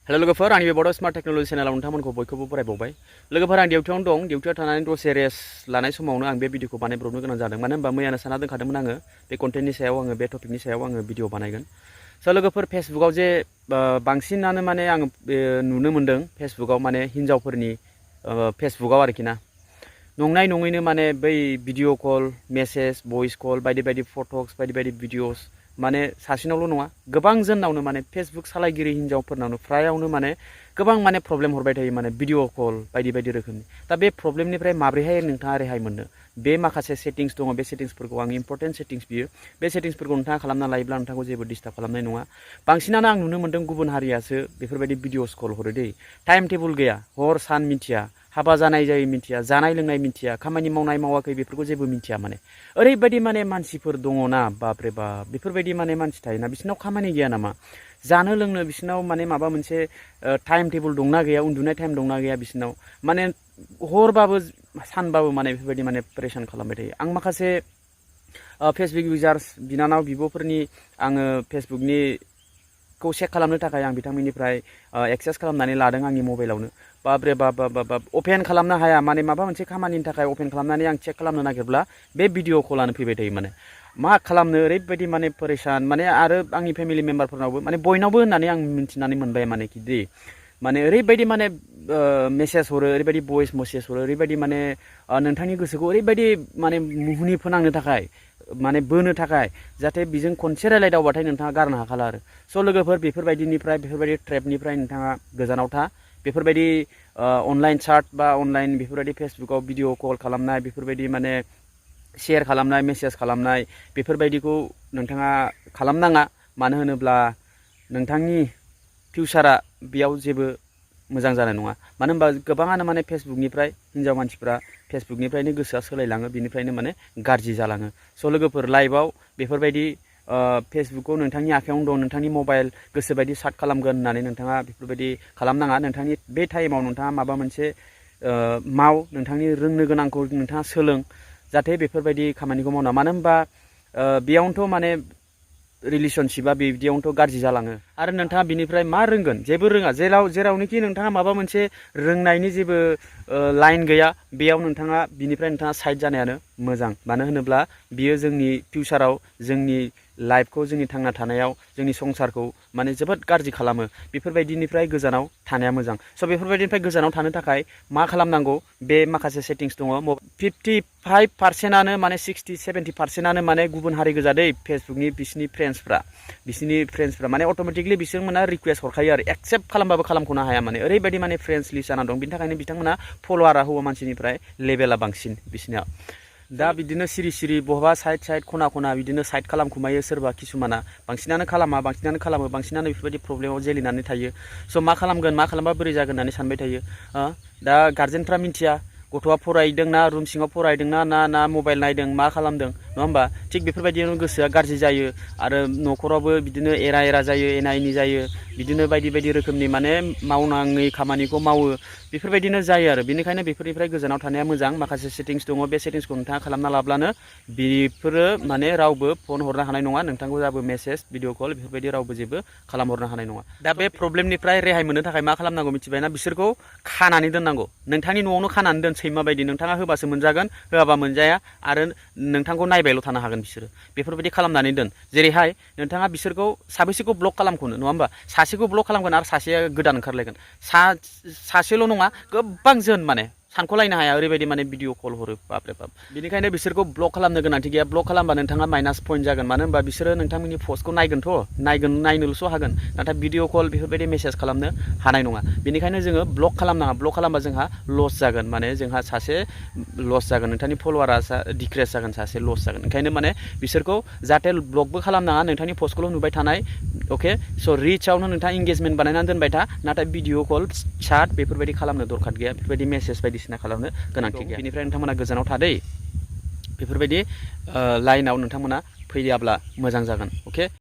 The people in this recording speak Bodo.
हेलो लोगोफोर आंनि बे बड' स्मार्ट टेक्न'लजि चेनेलाव नोंथांमोनखौ बयखौबो बरायबावबाय। लोगोफोर आं डिउटियावनो दं। डिउटियाव थानानै दसे रेस्ट लानाय समावनो आं बे भिडिअखौ बानायब्रबनो गोनां जादों। मानो होनबा मैयानो सानना दोनखादोंमोन आङो बे कन्टेन्टनि सायाव आङो बे टपिकनि सायाव आङो भिडिअ बानायगोन। स' लोगोफोर फेसबुकाव जे बांसिनानो माने आं नुनो मोनदों फेसबुकाव माने हिन्जावफोरनि फेसबुकाव आरोखि ना नंनाय नङैनो माने बै भिडिअ कल मेसेज भइस कल बायदि बायदि फटक्स बायदि बायदि भिडिअस माने सासेनावल' नङा गोबां जोंनावनो माने फेसबुक सालायगिरि हिन्जावफोरनावनो फ्रायावनो माने गोबां माने प्रब्लेम हरबाय थायो माने भिडिअ कल बायदि बायदि रोखोमनि। दा बे प्रब्लेमनिफ्राय माब्रैहाय नोंथाङा रेहाय मोननो बे माखासे सेटिंस दङ। बे सेटिंसफोरखौ आं इम्परटेन्ट सेटिंस बियो बे सेटिंसफोरखौ नोंथाङा खालामना लायोब्ला नोंथांखौ जेबो डिस्टार्ब खालामनाय नङा। बांसिनानो आं नुनो मोन्दों गुबुन हारियासो बेफोरबायदि भिडिअस कल हरो दै। टाइम टेबोल गैया, हर सान मिथिया, हाबा जानाय जायै मिथिया, जानाय लोंनाय मिथिया, खामानि मावनाय मावाखै बेफोरखौ जेबो मिथिया। माने ओरैबायदि माने मानसिफोर दङना बापरे बाप बेफोरबायदि माने मानसि थायोना बिसोरनाव खामानि गैया नामा? जानो लोंनो बिसोरनाव माने माबा मोनसे टाइम टेबोल दंना गैया, उन्दुनाय टाइम दंना गैया बिसोरनाव माने हरबाबो सानबाबो माने बेफोरबायदि माने परेशान खालामबाय थायो। आं माखासे फेसबुक इउजार्स बिनानाव बिब'फोरनि आङो फेसबुकनि खौ चेक खालामनो थाखाय आं बिथांमोननिफ्राय एक्सेस खालामनानै लादों आंनि मबाइलावनो। बापरे बाप बाप बाप बाप अपेन खालामनो हाया माने माबा मोनसे खामानिनि थाखाय अपेन खालामनानै आं चेक खालामनो नागिरब्ला बे भिडिअ कलानो फैबाय थायो। माने मा खालामनो ओरैबायदि माने परेशान माने आरो आंनि फेमिलि मेम्बारफोरनावबो माने बयनावबो होननानै आं मिन्थिनानै मोनबाय माने कि माने ओरैबायदि माने मेसेज हरो, ओरैबायदि भइस मेसेज हरो, ओरैबायदि माने नोंथांनि गोसोखौ ओरैबायदि माने मुहुनि फोनांनो थाखाय माने बोनो थाखाय जाहाथे बिजों खनसे रायलायदावबाथाय नोंथाङा गारनो हाखाला आरो। स' लोगोफोर बेफोरबायदिनिफ्राय बेफोरबायदि ट्रेपनिफ्राय नोंथाङा गोजानाव था। बेफोरबायदि अनलाइन चाट बा अनलाइन बेफोरबायदि फेसबुकाव भिडिअ कल खालामनाय बेफोरबायदि माने शेयार खालामनाय मेसेज खालामनाय बेफोरबायदिखौ नोंथाङा खालामनाङा। मानो होनोब्ला नोंथांनि फिउचारा बेयाव जेबो मोजां जानाय नङा। मानो होनबा गोबाङानो माने फेसबुकनिफ्राय हिन्जाव मानसिफ्रा फेसबुकनिफ्रायनो गोसोआ सोलायलाङो, बिनिफ्रायनो माने गाज्रि जालाङो। स' लोगोफोर लाइफआव बेफोरबायदि फेसबुकखौ नोंथांनि आखायावनो दं, नोंथांनि मबाइल गोसोबायदि सार्ट खालामगोन होननानै नोंथाङा बेफोरबायदि खालामनाङा। नोंथांनि बे टाइमाव नोंथाङा माबा मोनसे माव, नोंथांनि रोंनो गोनांखौ नोंथाङा सोलों जाहाथे बेफोरबायदि खामानिखौ मावना। मानो होनबा बेयावनोथ' माने रिलेसनशिपआ बिदियावनोथ' गाज्रि जालाङो आरो नोंथाङा बिनिफ्राय मा रोंगोन? जेबो रोङा। जेरावनोखि नोंथाङा माबा मोनसे रोंनायनि जेबो लाइन गैया बेयाव नोंथाङा बिनिफ्राय नोंथाङा साइड जानायानो मोजां। मानो होनोब्ला बियो जोंनि फिउचाराव जोंनि लाइफखौ जोंनि थांना थानायाव जोंनि संसारखौ माने जोबोद गाज्रि खालामो। बेफोरबायदिनिफ्राय गोजानाव थानाया मोजां। स' बेफोरबायदिनिफ्राय गोजानाव थानो थाखाय मा खालामनांगौ बे माखासे सेटिंस दङ। 55%आनो माने 60-70%आनो माने गुबुन हारि गोजा दै फेसबुकनि बिसिनि फ्रेन्ड्सफ्रा माने अट'मेटिकलि बिसोरमोना रिकुवेस्ट हरखायो आरो एक्सेप्ट खालामबाबो खालामख'नो हाया। माने ओरैबायदि माने फ्रेन्ड्स लिस्ट जाना दं। बिनि थाखायनो बिथांमोना फल'वारा हौवा मानसिनिफ्राय लेभेला बांसिन बिसिना। दा बिदिनो सिरि सिरि बहाबा साइड खना खना बिदिनो साइड खालामखुमायो सोरबा किसुमाना। बांसिनानो खालामा, बांसिनानो बेफोरबायदि प्रब्लेमाव जेलिनानै थायो। स' मा खालामगोन, मा खालामबा बोरै जागोन होननानै सानबाय थायो। दा गार्जेनफ्रा मिथिया गथ'आ फरायदोंना रुम सिङाव फरायदोंना ना मबाइल नायदों, मा खालामदों, नङा होमबा? थिग बेफोरबायदियावनो गोसोआ गाज्रि जायो आरो न'खरावबो बिदिनो एरा जायो, एना एनि जायो, बिदिनो बायदि बायदि रोखोमनि माने मावनाङै खामानिखौ मावो। बेफोरबायदिनो जायो आरो। बेनिखायनो बेफोरनिफ्राय गोजानाव थानाया मोजां। माखासे सेटिंस दङ, बे सेटिंसखौ नोंथाङा खालामना लाब्लानो बेफोरो माने रावबो फन हरनो हानाय नङा नोंथांखौ। जाबो मेसेज भिडिअ कल बेफोरबायदि रावबो जेबो खालामहरनो हानाय नङा। दा बे प्रब्लेमनिफ्राय रेहाय मोननो थाखाय मा खालामनांगौ मिथिबायना? बिसोरखौ खानानै दोननांगौ। नोंथांनि न'आवनो खानानै दोन सैमा बायदि। नोंथाङा होबासो मोनजागोन, होआबा मोनजाया आरो नोंथांखौ नायबायल' थानो हागोन बिसोरो। बेफोरबायदि खालामनानै दोन। जेरैहाय नोंथाङा बिसोरखौ साबेसेखौ ब्लक खालामख'नो, नङा होमबा? सासेखौ ब्लक खालामगोन आरो सासेया गोदान ओंखारलायगोन। सासेल' नङा गोबां जोन माने सानख'लायनो हाया ओरैबायदि माने भिडिअ कल हरो बापरे बाप। बेनिखायनो बिसोरखौ ब्लक खालामनो गोनांथि गैया। ब्लक खालामबा नोंथाङा माइनास पइन्ट जागोन। मानो होनबा बिसोरो नोंथांमोननि पस्टखौ नायनोल'सो हागोन, नाथाय भिडिअ कल बेफोरबायदि मेसेज खालामनो हानाय नङा। बेनिखायनो जोङो ब्लक खालामनाङा। ब्लक खालामबा जोंहा लस जागोन, माने जोंहा सासे लस जागोन, नोंथांनि फल'वारा डिक्रिस जागोन, सासे लस जागोन। ओंखायनो माने बिसोरखौ जाहाथे ब्लकबो खालामनाङा, नोंथांनि पस्टखौल' नुबाय थानाय। अके, स' रिचावनो नोंथाङा इंगेजमेन्ट बानायनानै दोनबाय था, नाथाय भिडिअ कल चाट बेफोरबायदि खालामनो दरखार गैया। बेफोरबायदि मेसेज बायदिसिना खालामनो गोनांथि गैया। बेनिफ्राय नोंथांमोना गोजानाव थादै बेफोरबायदि लाइनाव नोंथांमोना फैयाब्ला मोजां जागोन। अके।